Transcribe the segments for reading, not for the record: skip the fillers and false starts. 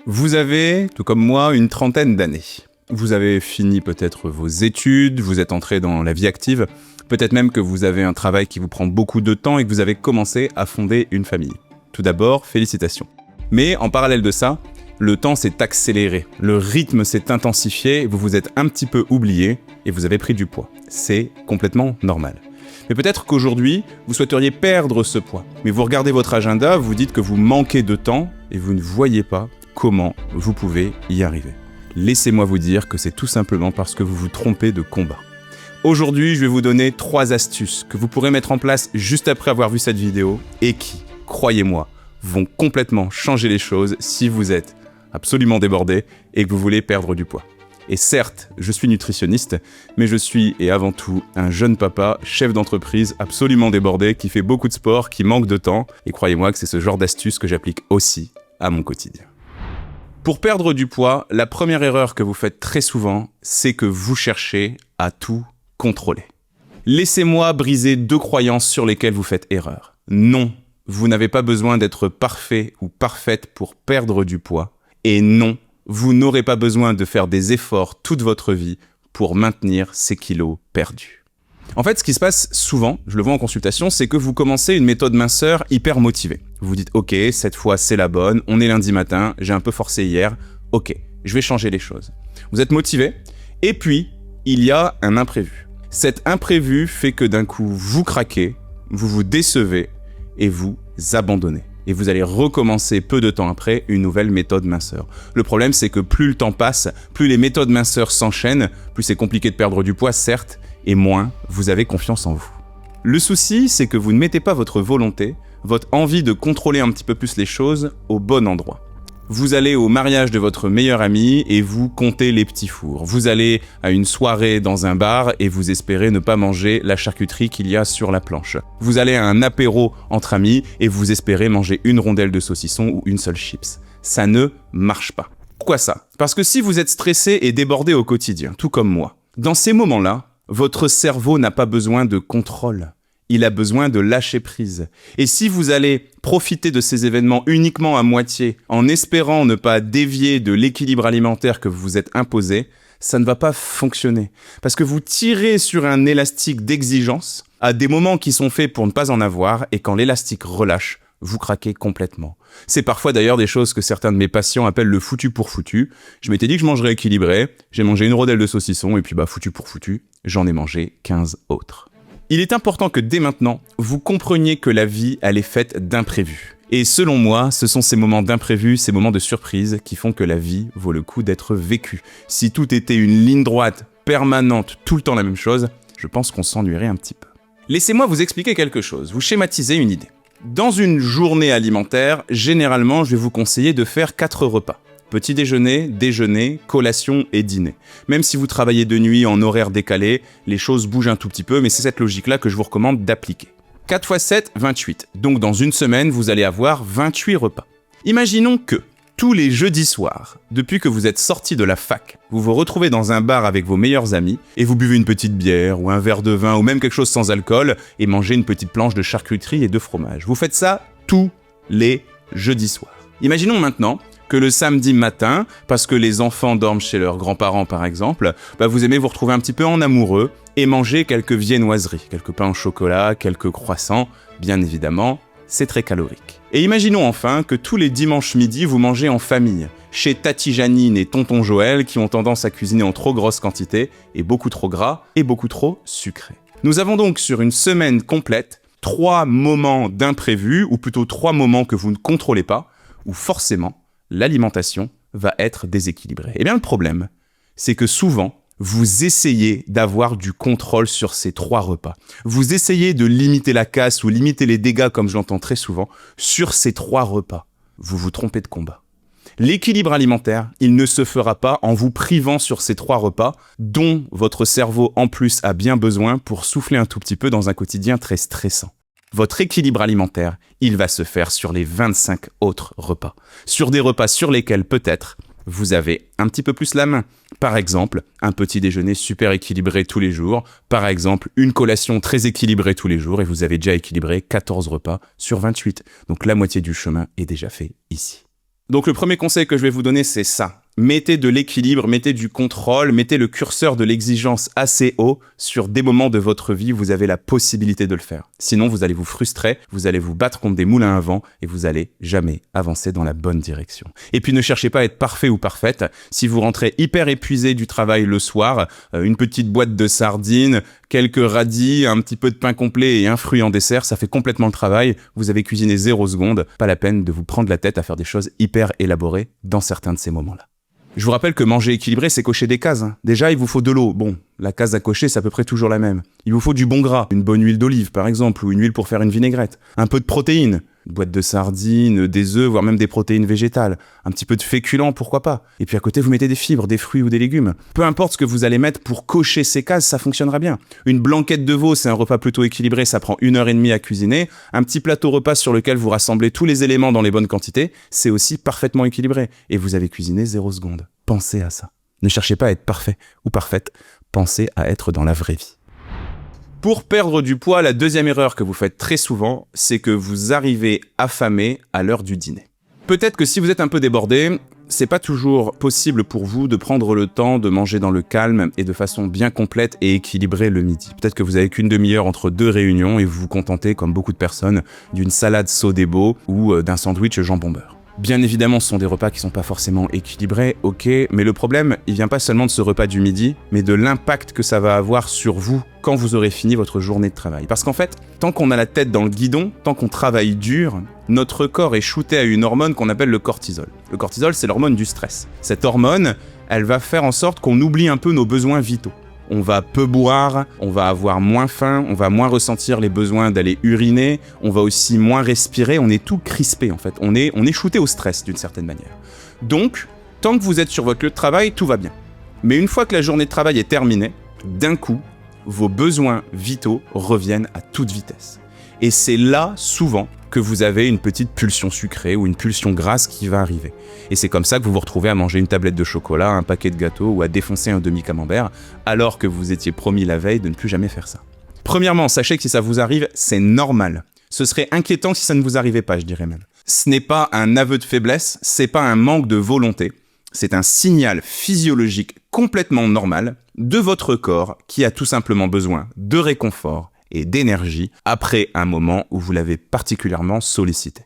Vous avez, tout comme moi, une trentaine d'années. Vous avez fini peut-être vos études, vous êtes entré dans la vie active, peut-être même que vous avez un travail qui vous prend beaucoup de temps et que vous avez commencé à fonder une famille. Tout d'abord, félicitations. Mais en parallèle de ça, le temps s'est accéléré, le rythme s'est intensifié, vous vous êtes un petit peu oublié et vous avez pris du poids. C'est complètement normal. Mais peut-être qu'aujourd'hui, vous souhaiteriez perdre ce poids. Mais vous regardez votre agenda, vous dites que vous manquez de temps et vous ne voyez pas comment vous pouvez y arriver. Laissez-moi vous dire que c'est tout simplement parce que vous vous trompez de combat. Aujourd'hui, je vais vous donner 3 astuces que vous pourrez mettre en place juste après avoir vu cette vidéo et qui, croyez-moi, vont complètement changer les choses si vous êtes absolument débordé et que vous voulez perdre du poids. Et certes, je suis nutritionniste, mais je suis et avant tout un jeune papa, chef d'entreprise absolument débordé, qui fait beaucoup de sport, qui manque de temps, et croyez-moi que c'est ce genre d'astuces que j'applique aussi à mon quotidien. Pour perdre du poids, la première erreur que vous faites très souvent, c'est que vous cherchez à tout contrôler. Laissez-moi briser 2 croyances sur lesquelles vous faites erreur. Non, vous n'avez pas besoin d'être parfait ou parfaite pour perdre du poids. Et non, vous n'aurez pas besoin de faire des efforts toute votre vie pour maintenir ces kilos perdus. En fait, ce qui se passe souvent, je le vois en consultation, c'est que vous commencez une méthode minceur hyper motivée. Vous vous dites « Ok, cette fois c'est la bonne, on est lundi matin, j'ai un peu forcé hier, ok, je vais changer les choses. » Vous êtes motivé, et puis il y a un imprévu. Cet imprévu fait que d'un coup, vous craquez, vous vous décevez et vous abandonnez. Et vous allez recommencer peu de temps après une nouvelle méthode minceur. Le problème, c'est que plus le temps passe, plus les méthodes minceurs s'enchaînent, plus c'est compliqué de perdre du poids, certes, et moins vous avez confiance en vous. Le souci, c'est que vous ne mettez pas votre volonté, votre envie de contrôler un petit peu plus les choses au bon endroit. Vous allez au mariage de votre meilleur ami et vous comptez les petits fours. Vous allez à une soirée dans un bar et vous espérez ne pas manger la charcuterie qu'il y a sur la planche. Vous allez à un apéro entre amis et vous espérez manger une rondelle de saucisson ou une seule chips. Ça ne marche pas. Pourquoi ça? Parce que si vous êtes stressé et débordé au quotidien, tout comme moi, dans ces moments-là, votre cerveau n'a pas besoin de contrôle. Il a besoin de lâcher prise. Et si vous allez profiter de ces événements uniquement à moitié, en espérant ne pas dévier de l'équilibre alimentaire que vous vous êtes imposé, ça ne va pas fonctionner. Parce que vous tirez sur un élastique d'exigence à des moments qui sont faits pour ne pas en avoir, et quand l'élastique relâche, vous craquez complètement. C'est parfois d'ailleurs des choses que certains de mes patients appellent le foutu pour foutu. Je m'étais dit que je mangerais équilibré, j'ai mangé une rondelle de saucisson, et puis foutu pour foutu, j'en ai mangé 15 autres. Il est important que dès maintenant, vous compreniez que la vie, elle est faite d'imprévus. Et selon moi, ce sont ces moments d'imprévus, ces moments de surprise qui font que la vie vaut le coup d'être vécue. Si tout était une ligne droite, permanente, tout le temps la même chose, je pense qu'on s'ennuierait un petit peu. Laissez-moi vous expliquer quelque chose, vous schématiser une idée. Dans une journée alimentaire, généralement, je vais vous conseiller de faire 4 repas. Petit déjeuner, déjeuner, collation et dîner. Même si vous travaillez de nuit en horaire décalé, les choses bougent un tout petit peu, mais c'est cette logique-là que je vous recommande d'appliquer. 4 x 7, 28. Donc dans une semaine, vous allez avoir 28 repas. Imaginons que, tous les jeudis soirs, depuis que vous êtes sorti de la fac, vous vous retrouvez dans un bar avec vos meilleurs amis, et vous buvez une petite bière, ou un verre de vin, ou même quelque chose sans alcool, et mangez une petite planche de charcuterie et de fromage. Vous faites ça tous les jeudis soirs. Imaginons maintenant que le samedi matin, parce que les enfants dorment chez leurs grands-parents par exemple, vous aimez vous retrouver un petit peu en amoureux et manger quelques viennoiseries, quelques pains au chocolat, quelques croissants, bien évidemment, c'est très calorique. Et imaginons enfin que tous les dimanches midi, vous mangez en famille, chez Tati Janine et Tonton Joël qui ont tendance à cuisiner en trop grosse quantité, et beaucoup trop gras, et beaucoup trop sucré. Nous avons donc sur une semaine complète 3 moments d'imprévu, ou plutôt 3 moments que vous ne contrôlez pas, où forcément, l'alimentation va être déséquilibrée. Et bien le problème, c'est que souvent, vous essayez d'avoir du contrôle sur ces 3 repas. Vous essayez de limiter la casse ou limiter les dégâts, comme je l'entends très souvent, sur ces 3 repas. Vous vous trompez de combat. L'équilibre alimentaire, il ne se fera pas en vous privant sur ces 3 repas, dont votre cerveau en plus a bien besoin pour souffler un tout petit peu dans un quotidien très stressant. Votre équilibre alimentaire, il va se faire sur les 25 autres repas. Sur des repas sur lesquels peut-être vous avez un petit peu plus la main. Par exemple, un petit déjeuner super équilibré tous les jours. Par exemple, une collation très équilibrée tous les jours et vous avez déjà équilibré 14 repas sur 28. Donc la moitié du chemin est déjà fait ici. Donc le premier conseil que je vais vous donner, c'est ça. Mettez de l'équilibre, mettez du contrôle, mettez le curseur de l'exigence assez haut sur des moments de votre vie où vous avez la possibilité de le faire. Sinon, vous allez vous frustrer, vous allez vous battre contre des moulins à vent et vous allez jamais avancer dans la bonne direction. Et puis ne cherchez pas à être parfait ou parfaite. Si vous rentrez hyper épuisé du travail le soir, une petite boîte de sardines, quelques radis, un petit peu de pain complet et un fruit en dessert, ça fait complètement le travail. Vous avez cuisiné 0 secondes. Pas la peine de vous prendre la tête à faire des choses hyper élaborées dans certains de ces moments-là. Je vous rappelle que manger équilibré, c'est cocher des cases. Déjà, il vous faut de l'eau. Bon, la case à cocher, c'est à peu près toujours la même. Il vous faut du bon gras, une bonne huile d'olive par exemple, ou une huile pour faire une vinaigrette. Un peu de protéines, une boîte de sardines, des œufs, voire même des protéines végétales. Un petit peu de féculents, pourquoi pas. Et puis à côté, vous mettez des fibres, des fruits ou des légumes. Peu importe ce que vous allez mettre pour cocher ces cases, ça fonctionnera bien. Une blanquette de veau, c'est un repas plutôt équilibré, ça prend 1h30 à cuisiner. Un petit plateau repas sur lequel vous rassemblez tous les éléments dans les bonnes quantités, c'est aussi parfaitement équilibré. Et vous avez cuisiné 0 secondes. Pensez à ça. Ne cherchez pas à être parfait ou parfaite. Pensez à être dans la vraie vie. Pour perdre du poids, la deuxième erreur que vous faites très souvent, c'est que vous arrivez affamé à l'heure du dîner. Peut-être que si vous êtes un peu débordé, c'est pas toujours possible pour vous de prendre le temps de manger dans le calme et de façon bien complète et équilibrée le midi. Peut-être que vous avez qu'une demi-heure entre 2 réunions et vous vous contentez, comme beaucoup de personnes, d'une salade Sodebo ou d'un sandwich jambon-beurre. Bien évidemment, ce sont des repas qui sont pas forcément équilibrés, ok, mais le problème, il vient pas seulement de ce repas du midi, mais de l'impact que ça va avoir sur vous quand vous aurez fini votre journée de travail. Parce qu'en fait, tant qu'on a la tête dans le guidon, tant qu'on travaille dur, notre corps est shooté à une hormone qu'on appelle le cortisol. Le cortisol, c'est l'hormone du stress. Cette hormone, elle va faire en sorte qu'on oublie un peu nos besoins vitaux. On va peu boire, on va avoir moins faim, on va moins ressentir les besoins d'aller uriner, on va aussi moins respirer, on est tout crispé en fait, on est shooté au stress d'une certaine manière. Donc, tant que vous êtes sur votre lieu de travail, tout va bien. Mais une fois que la journée de travail est terminée, d'un coup, vos besoins vitaux reviennent à toute vitesse. Et c'est là, souvent, que vous avez une petite pulsion sucrée ou une pulsion grasse qui va arriver. Et c'est comme ça que vous vous retrouvez à manger une tablette de chocolat, un paquet de gâteaux ou à défoncer un demi-camembert, alors que vous étiez promis la veille de ne plus jamais faire ça. Premièrement, sachez que si ça vous arrive, c'est normal. Ce serait inquiétant si ça ne vous arrivait pas, je dirais même. Ce n'est pas un aveu de faiblesse, c'est pas un manque de volonté. C'est un signal physiologique complètement normal de votre corps qui a tout simplement besoin de réconfort et d'énergie après un moment où vous l'avez particulièrement sollicité.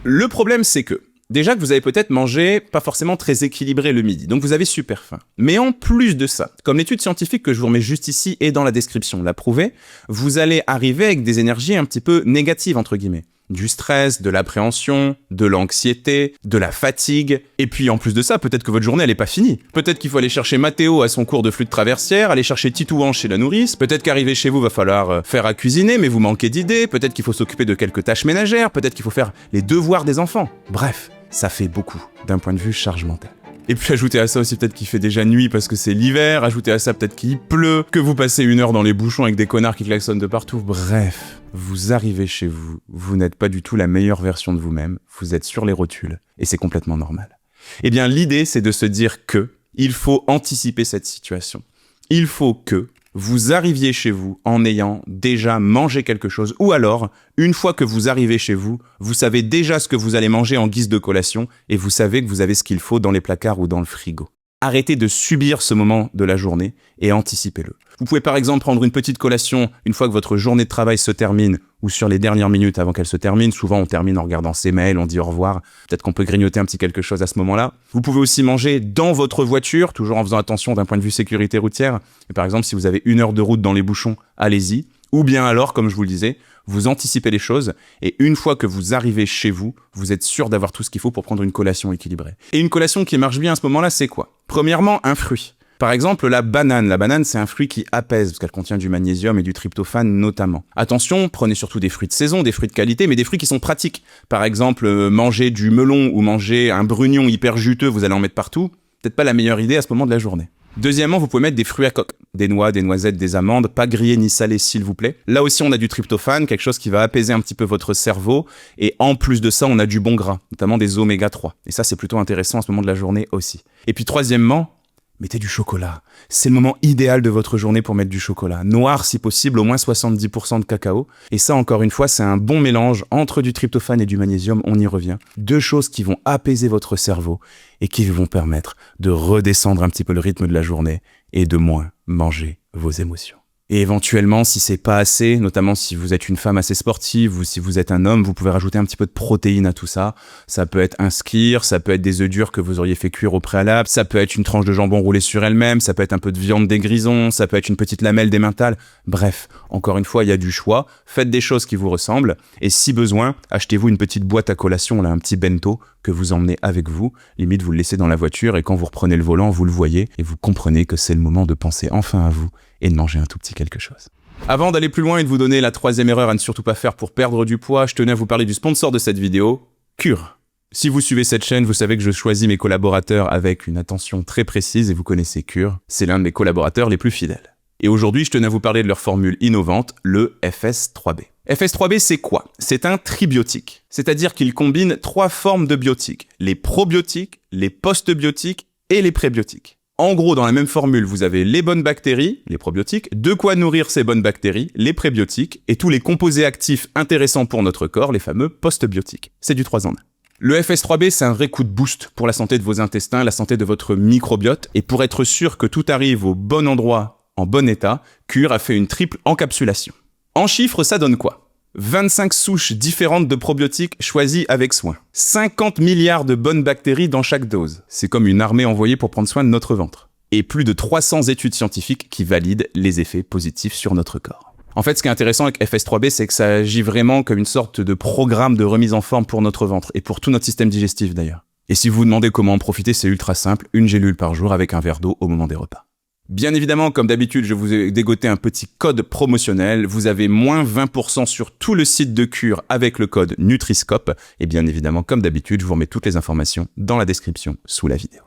Le problème, c'est que, déjà que vous avez peut-être mangé pas forcément très équilibré le midi, donc vous avez super faim. Mais en plus de ça, comme l'étude scientifique que je vous remets juste ici et dans la description l'a prouvé, vous allez arriver avec des énergies un petit peu négatives, entre guillemets. Du stress, de l'appréhension, de l'anxiété, de la fatigue. Et puis en plus de ça, peut-être que votre journée elle est pas finie. Peut-être qu'il faut aller chercher Mathéo à son cours de flûte traversière, aller chercher Titouan chez la nourrice. Peut-être qu'arriver chez vous va falloir faire à cuisiner, mais vous manquez d'idées. Peut-être qu'il faut s'occuper de quelques tâches ménagères. Peut-être qu'il faut faire les devoirs des enfants. Bref, ça fait beaucoup d'un point de vue charge mentale. Et puis ajoutez à ça aussi peut-être qu'il fait déjà nuit parce que c'est l'hiver, ajoutez à ça peut-être qu'il pleut, que vous passez 1 heure dans les bouchons avec des connards qui klaxonnent de partout, bref. Vous arrivez chez vous, vous n'êtes pas du tout la meilleure version de vous-même, vous êtes sur les rotules, et c'est complètement normal. Eh bien l'idée c'est de se dire que il faut anticiper cette situation. Il faut que vous arriviez chez vous en ayant déjà mangé quelque chose, ou alors, une fois que vous arrivez chez vous, vous savez déjà ce que vous allez manger en guise de collation, et vous savez que vous avez ce qu'il faut dans les placards ou dans le frigo. Arrêtez de subir ce moment de la journée et anticipez-le. Vous pouvez par exemple prendre une petite collation une fois que votre journée de travail se termine ou sur les dernières minutes avant qu'elle se termine. Souvent, on termine en regardant ses mails, on dit au revoir. Peut-être qu'on peut grignoter un petit quelque chose à ce moment-là. Vous pouvez aussi manger dans votre voiture, toujours en faisant attention d'un point de vue sécurité routière. Et par exemple, si vous avez 1 heure de route dans les bouchons, allez-y. Ou bien alors, comme je vous le disais, vous anticipez les choses et une fois que vous arrivez chez vous, vous êtes sûr d'avoir tout ce qu'il faut pour prendre une collation équilibrée. Et une collation qui marche bien à ce moment-là, c'est quoi ? Premièrement, un fruit. Par exemple, la banane. La banane, c'est un fruit qui apaise, parce qu'elle contient du magnésium et du tryptophane notamment. Attention, prenez surtout des fruits de saison, des fruits de qualité, mais des fruits qui sont pratiques. Par exemple, manger du melon ou manger un brugnon hyper juteux, vous allez en mettre partout. Peut-être pas la meilleure idée à ce moment de la journée. Deuxièmement, vous pouvez mettre des fruits à coque. Des noix, des noisettes, des amandes, pas grillés ni salés s'il vous plaît. Là aussi, on a du tryptophane, quelque chose qui va apaiser un petit peu votre cerveau. Et en plus de ça, on a du bon gras, notamment des oméga 3. Et ça, c'est plutôt intéressant à ce moment de la journée aussi. Et puis troisièmement, Mettez du chocolat. C'est le moment idéal de votre journée pour mettre du chocolat. Noir si possible, au moins 70% de cacao. Et ça, encore une fois, c'est un bon mélange entre du tryptophane et du magnésium, on y revient. Deux choses qui vont apaiser votre cerveau et qui vont permettre de redescendre un petit peu le rythme de la journée et de moins manger vos émotions. Et éventuellement, si c'est pas assez, notamment si vous êtes une femme assez sportive ou si vous êtes un homme, vous pouvez rajouter un petit peu de protéines à tout ça. Ça peut être un skyr, ça peut être des œufs durs que vous auriez fait cuire au préalable, ça peut être une tranche de jambon roulée sur elle-même, ça peut être un peu de viande des grisons, ça peut être une petite lamelle d'emmental. Bref, encore une fois, il y a du choix. Faites des choses qui vous ressemblent et si besoin, achetez-vous une petite boîte à collation, là, un petit bento que vous emmenez avec vous. Limite, vous le laissez dans la voiture et quand vous reprenez le volant, vous le voyez et vous comprenez que c'est le moment de penser enfin à vous et de manger un tout petit quelque chose. Avant d'aller plus loin et de vous donner la troisième erreur à ne surtout pas faire pour perdre du poids, je tenais à vous parler du sponsor de cette vidéo, Cure. Si vous suivez cette chaîne, vous savez que je choisis mes collaborateurs avec une attention très précise et vous connaissez Cure, c'est l'un de mes collaborateurs les plus fidèles. Et aujourd'hui, je tenais à vous parler de leur formule innovante, le FS3B. FS3B, c'est quoi? C'est un tribiotique, c'est-à-dire qu'il combine 3 formes de biotiques, les probiotiques, les postbiotiques et les prébiotiques. En gros, dans la même formule, vous avez les bonnes bactéries, les probiotiques, de quoi nourrir ces bonnes bactéries, les prébiotiques, et tous les composés actifs intéressants pour notre corps, les fameux postbiotiques. C'est du 3 en 1. Le FS3B, c'est un vrai coup de boost pour la santé de vos intestins, la santé de votre microbiote, et pour être sûr que tout arrive au bon endroit, en bon état, Cure a fait une triple encapsulation. En chiffres, ça donne quoi? 25 souches différentes de probiotiques choisies avec soin. 50 milliards de bonnes bactéries dans chaque dose. C'est comme une armée envoyée pour prendre soin de notre ventre. Et plus de 300 études scientifiques qui valident les effets positifs sur notre corps. En fait, ce qui est intéressant avec FS3B, c'est que ça agit vraiment comme une sorte de programme de remise en forme pour notre ventre et pour tout notre système digestif d'ailleurs. Et si vous vous demandez comment en profiter, c'est ultra simple, une gélule par jour avec un verre d'eau au moment des repas. Bien évidemment, comme d'habitude, je vous ai dégoté un petit code promotionnel. Vous avez moins 20% sur tout le site de Cure avec le code Nutriscope. Et bien évidemment, comme d'habitude, je vous remets toutes les informations dans la description sous la vidéo.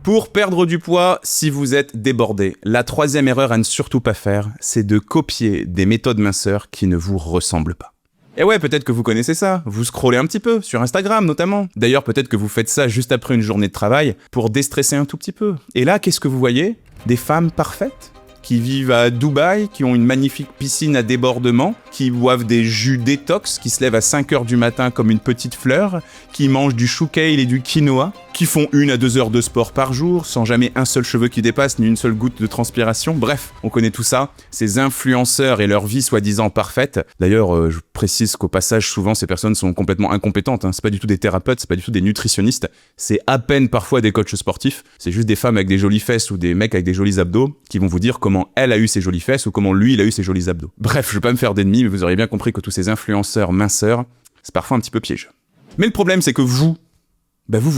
Pour perdre du poids, si vous êtes débordé, la troisième erreur à ne surtout pas faire, c'est de copier des méthodes minceurs qui ne vous ressemblent pas. Et ouais, peut-être que vous connaissez ça, vous scrollez un petit peu, sur Instagram notamment. D'ailleurs, peut-être que vous faites ça juste après une journée de travail pour déstresser un tout petit peu. Et là, qu'est-ce que vous voyez? Des femmes parfaites qui vivent à Dubaï, qui ont une magnifique piscine à débordement, qui boivent des jus détox, qui se lèvent à 5h du matin comme une petite fleur, qui mangent du chou kale et du quinoa, qui font 1 à 2 heures de sport par jour, sans jamais un seul cheveu qui dépasse, ni une seule goutte de transpiration. Bref, on connaît tout ça. Ces influenceurs et leur vie soi-disant parfaite. D'ailleurs, je précise qu'au passage, souvent, ces personnes sont complètement incompétentes. C'est pas du tout des thérapeutes, c'est pas du tout des nutritionnistes. C'est à peine parfois des coachs sportifs. C'est juste des femmes avec des jolies fesses ou des mecs avec des jolis abdos qui vont vous dire comment elle a eu ses jolies fesses ou comment lui, il a eu ses jolis abdos. Bref, je vais pas me faire d'ennemis, mais vous aurez bien compris que tous ces influenceurs minceurs, c'est parfois un petit peu piégeux. Mais le problème, c'est que vous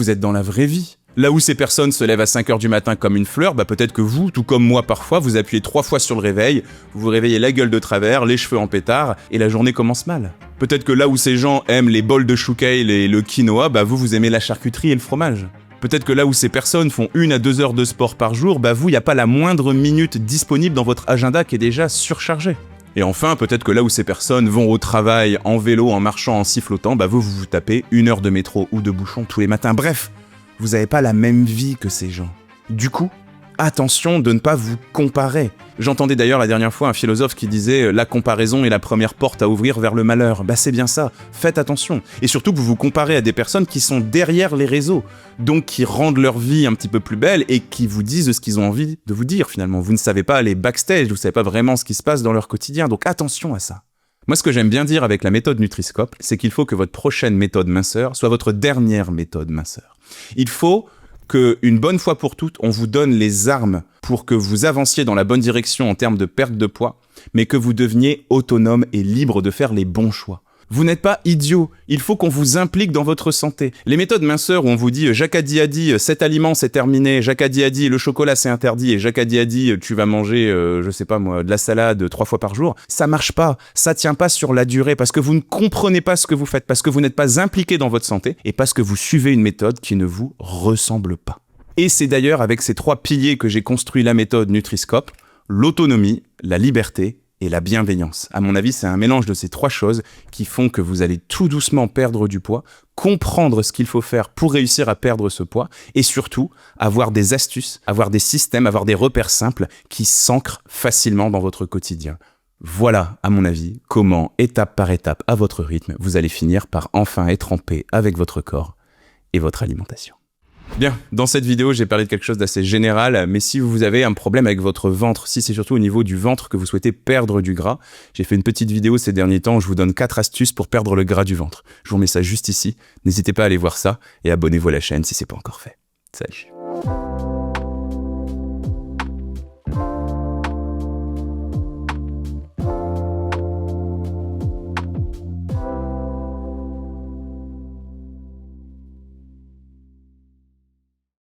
êtes dans la vraie vie. Là où ces personnes se lèvent à 5h du matin comme une fleur, peut-être que vous, tout comme moi parfois, vous appuyez 3 fois sur le réveil, vous vous réveillez la gueule de travers, les cheveux en pétard, et la journée commence mal. Peut-être que là où ces gens aiment les bols de chou kale et le quinoa, vous aimez la charcuterie et le fromage. Peut-être que là où ces personnes font 1 à 2 heures de sport par jour, vous, il n'y a pas la moindre minute disponible dans votre agenda qui est déjà surchargé. Et enfin, peut-être que là où ces personnes vont au travail en vélo, en marchant, en sifflotant, vous tapez 1 heure de métro ou de bouchon tous les matins. Bref, vous n'avez pas la même vie que ces gens. Du coup, attention de ne pas vous comparer. J'entendais d'ailleurs la dernière fois un philosophe qui disait « La comparaison est la première porte à ouvrir vers le malheur ». C'est bien ça, faites attention. Et surtout que vous vous comparez à des personnes qui sont derrière les réseaux, donc qui rendent leur vie un petit peu plus belle et qui vous disent ce qu'ils ont envie de vous dire finalement. Vous ne savez pas aller backstage, vous ne savez pas vraiment ce qui se passe dans leur quotidien, donc attention à ça. Moi, ce que j'aime bien dire avec la méthode Nutriscope, c'est qu'il faut que votre prochaine méthode minceur soit votre dernière méthode minceur. Il faut qu'une bonne fois pour toutes, on vous donne les armes pour que vous avanciez dans la bonne direction en termes de perte de poids, mais que vous deveniez autonome et libre de faire les bons choix. Vous n'êtes pas idiot, il faut qu'on vous implique dans votre santé. Les méthodes minceurs où on vous dit « Jacadi a dit, cet aliment c'est terminé, Jacadi a dit, le chocolat c'est interdit, et Jacadi a dit, tu vas manger, de la salade 3 fois par jour », ça marche pas, ça tient pas sur la durée, parce que vous ne comprenez pas ce que vous faites, parce que vous n'êtes pas impliqué dans votre santé, et parce que vous suivez une méthode qui ne vous ressemble pas. Et c'est d'ailleurs avec ces 3 piliers que j'ai construit la méthode Nutriscope, l'autonomie, la liberté et la bienveillance. À mon avis, c'est un mélange de ces 3 choses qui font que vous allez tout doucement perdre du poids, comprendre ce qu'il faut faire pour réussir à perdre ce poids et surtout avoir des astuces, avoir des systèmes, avoir des repères simples qui s'ancrent facilement dans votre quotidien. Voilà, à mon avis, comment, étape par étape, à votre rythme, vous allez finir par enfin être en paix avec votre corps et votre alimentation. Bien, dans cette vidéo, j'ai parlé de quelque chose d'assez général, mais si vous avez un problème avec votre ventre, si c'est surtout au niveau du ventre que vous souhaitez perdre du gras, j'ai fait une petite vidéo ces derniers temps où je vous donne 4 astuces pour perdre le gras du ventre. Je vous remets ça juste ici, n'hésitez pas à aller voir ça et abonnez-vous à la chaîne si c'est pas encore fait. Salut.